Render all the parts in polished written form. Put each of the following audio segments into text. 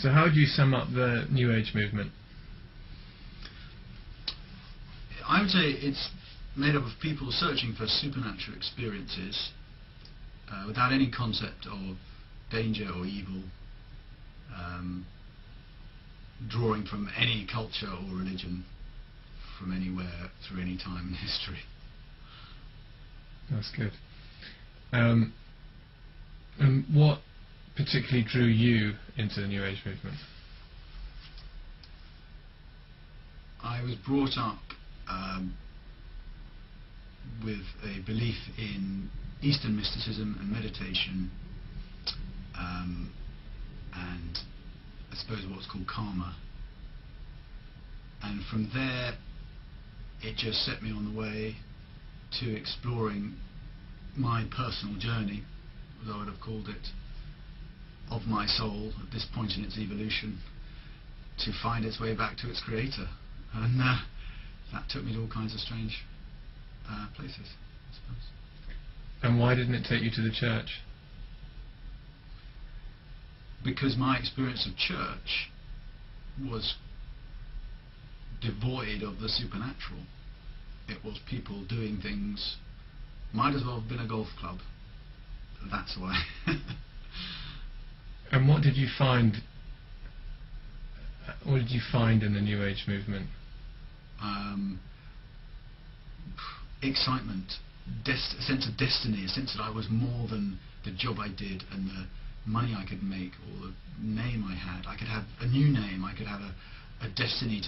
So how would you sum up the New Age movement? I would say it's made up of people searching for supernatural experiences without any concept of danger or evil, drawing from any culture or religion, from anywhere, through any time in history. That's good. And what particularly drew you into the New Age movement? I was brought up with a belief in Eastern mysticism and meditation, and I suppose what's called karma. And from there, it just set me on the way to exploring my personal journey, as I would have called it, of my soul at this point in its evolution, to find its way back to its creator. And that took me to all kinds of strange places, I suppose. And why didn't it take you to the church? Because my experience of church was devoid of the supernatural. It was people doing things. Might as well have been a golf club. That's why. And what did you find? What did you find in the New Age movement? Excitement, a sense of destiny, a sense that I was more than the job I did and the money I could make or the name I had. I could have a new name. I could have a destiny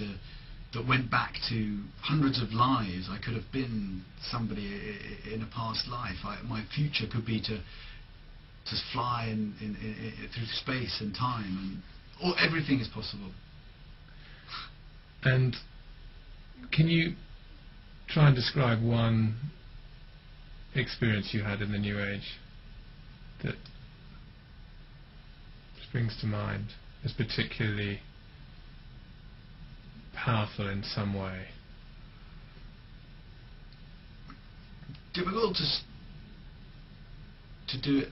that went back to hundreds of lives. I could have been somebody in a past life. My future could be to fly through space and time, and everything is possible. And can you try and describe one experience you had in the New Age that springs to mind as particularly powerful in some way? Difficult to do it.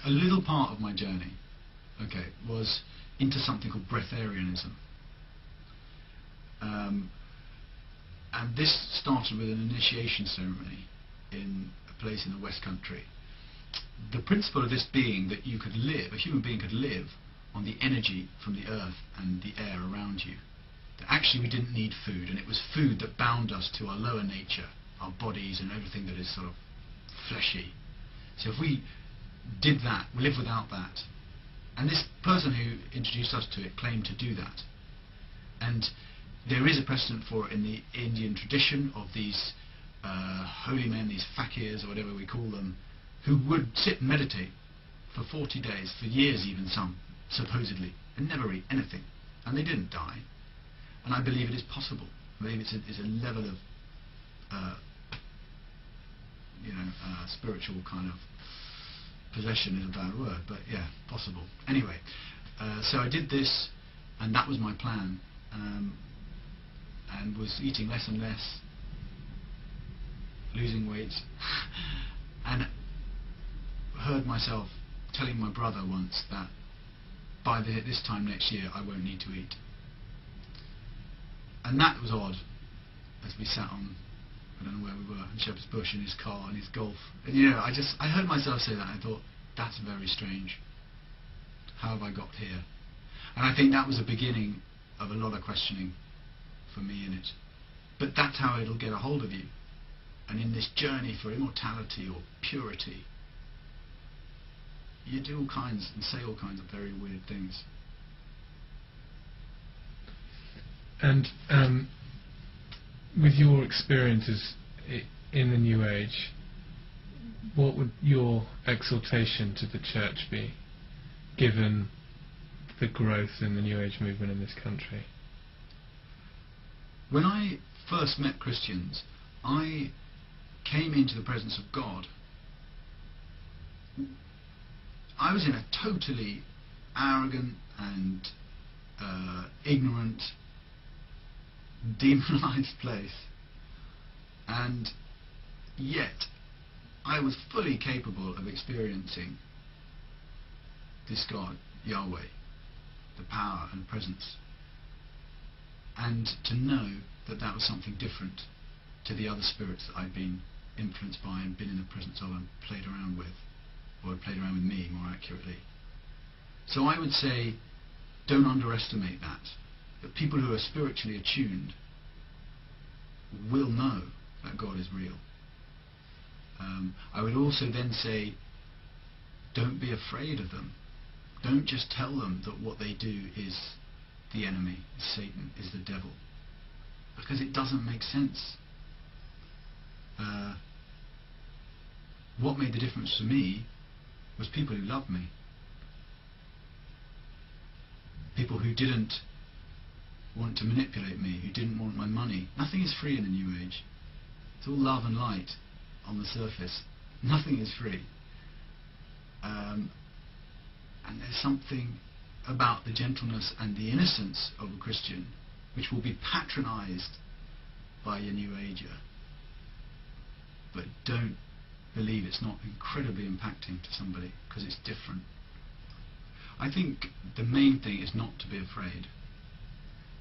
A little part of my journey, was into something called breatharianism. And this started with an initiation ceremony in a place in the West Country. The principle of this being that you could live, a human being could live on the energy from the earth and the air around you. That actually we didn't need food, and it was food that bound us to our lower nature, our bodies and everything that is sort of fleshy. So if we did that, we live without that. And this person who introduced us to it claimed to do that. And there is a precedent for it in the Indian tradition of these holy men, these fakirs or whatever we call them, who would sit and meditate for 40 days, for years even some, supposedly, and never eat anything. And they didn't die. And I believe it is possible. I believe it's a level of spiritual kind of possession is a bad word, but yeah, possible. Anyway, so I did this, and that was my plan, and was eating less and less, losing weight, and heard myself telling my brother once that by this time next year I won't need to eat. And that was odd, as we sat on, I don't know where we were, in Shepherd's Bush in his car, in his Golf. And I heard myself say that, and I thought, that's very strange. How have I got here? And I think that was the beginning of a lot of questioning for me in it. But that's how it'll get a hold of you. And in this journey for immortality or purity, you do all kinds and say all kinds of very weird things. And with your experiences in the New Age, what would your exhortation to the church be, given the growth in the New Age movement in this country? When I first met Christians, I came into the presence of God. I was in a totally arrogant and ignorant, demonized place, and yet I was fully capable of experiencing this God, Yahweh, the power and presence, and to know that that was something different to the other spirits that I'd been influenced by and been in the presence of and played around with, or had played around with me more accurately. So I would say, don't underestimate that. That people who are spiritually attuned will know that God is real. I would also then say, don't be afraid of them. Don't just tell them that what they do is the enemy, is Satan, is the devil, because it doesn't make sense. What made the difference for me was people who loved me. People who didn't want to manipulate me, who didn't want my money. Nothing is free in the New Age. It's all love and light on the surface. Nothing is free. And there's something about the gentleness and the innocence of a Christian which will be patronized by a New Ager. But don't believe it's not incredibly impacting to somebody, because it's different. I think the main thing is not to be afraid.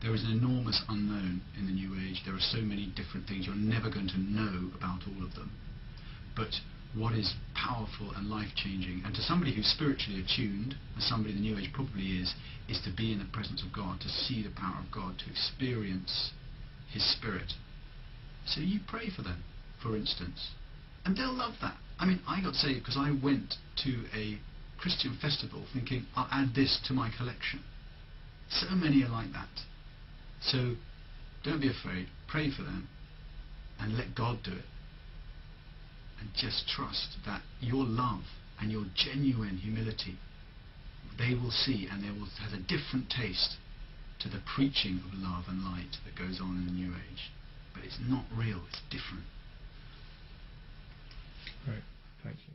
There is an enormous unknown in the New Age. There are so many different things. You're never going to know about all of them. But what is powerful and life-changing, and to somebody who's spiritually attuned, as somebody in the New Age probably is to be in the presence of God, to see the power of God, to experience His Spirit. So you pray for them, for instance, and they'll love that. I mean, I got saved because I went to a Christian festival thinking, I'll add this to my collection. So many are like that. So don't be afraid. Pray for them and let God do it. And just trust that your love and your genuine humility, they will see, and they will have a different taste to the preaching of love and light that goes on in the New Age. But it's not real, it's different. Great, thank you.